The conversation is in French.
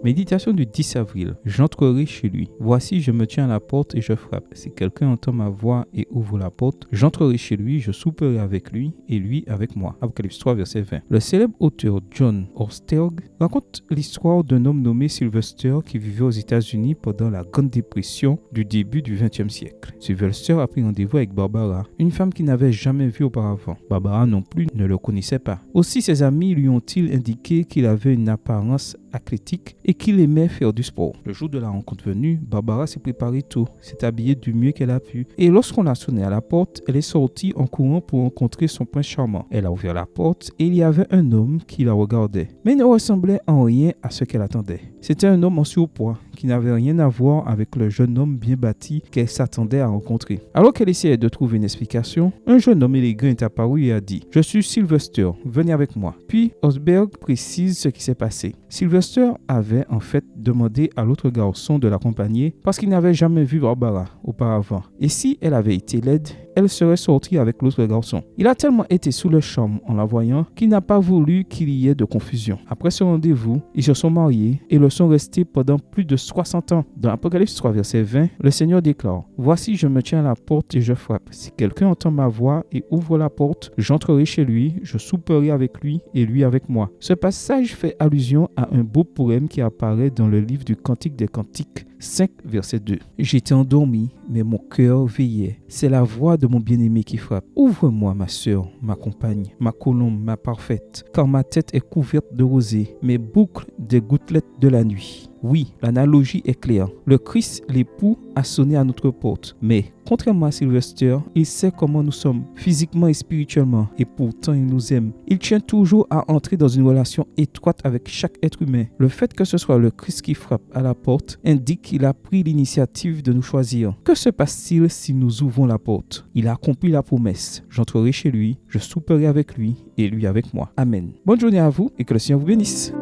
Méditation du 10 avril. J'entrerai chez lui. Voici, je me tiens à la porte et je frappe. Si quelqu'un entend ma voix et ouvre la porte, j'entrerai chez lui, je souperai avec lui et lui avec moi. Apocalypse 3, verset 20. Le célèbre auteur John Ortberg raconte l'histoire d'un homme nommé Sylvester qui vivait aux États-Unis pendant la Grande Dépression du début du XXe siècle. Sylvester a pris rendez-vous avec Barbara, une femme qu'il n'avait jamais vue auparavant. Barbara non plus ne le connaissait pas. Aussi, ses amis lui ont-ils indiqué qu'il avait une apparence athlétique et qu'il aimait faire du sport. Le jour de la rencontre venue, Barbara s'est préparée tôt, s'est habillée du mieux qu'elle a pu. Et lorsqu'on a sonné à la porte, elle est sortie en courant pour rencontrer son prince charmant. Elle a ouvert la porte et il y avait un homme qui la regardait, mais ne ressemblait en rien à ce qu'elle attendait. C'était un homme en surpoids qui n'avait rien à voir avec le jeune homme bien bâti qu'elle s'attendait à rencontrer. Alors qu'elle essayait de trouver une explication, un jeune homme élégant est apparu et a dit « Je suis Sylvester, venez avec moi ». Puis Ortberg précise ce qui s'est passé. Sylvester avait en fait demandé à l'autre garçon de l'accompagner parce qu'il n'avait jamais vu Barbara auparavant. Et si elle avait été laide, elle serait sortie avec l'autre garçon. Il a tellement été sous le charme en la voyant qu'il n'a pas voulu qu'il y ait de confusion. Après ce rendez-vous, ils se sont mariés et le sont restés pendant plus de 60 ans. Dans Apocalypse 3, verset 20, le Seigneur déclare « Voici, je me tiens à la porte et je frappe. Si quelqu'un entend ma voix et ouvre la porte, j'entrerai chez lui, je souperai avec lui et lui avec moi. » Ce passage fait allusion à un beau poème qui apparaît dans le livre du Cantique des Cantiques, 5, verset 2. J'étais endormi, mais mon cœur veillait. C'est la voix de mon bien-aimé qui frappe. Ouvre-moi, ma sœur, ma compagne, ma colombe, ma parfaite, car ma tête est couverte de rosée, mes boucles des gouttelettes de la nuit. Oui, l'analogie est claire. Le Christ, l'époux, a sonné à notre porte. Mais, contrairement à Sylvester, il sait comment nous sommes, physiquement et spirituellement, et pourtant il nous aime. Il tient toujours à entrer dans une relation étroite avec chaque être humain. Le fait que ce soit le Christ qui frappe à la porte indique qu'il a pris l'initiative de nous choisir. Que se passe-t-il si nous ouvrons la porte? Il a accompli la promesse. J'entrerai chez lui, je souperai avec lui et lui avec moi. Amen. Bonne journée à vous et que le Seigneur vous bénisse.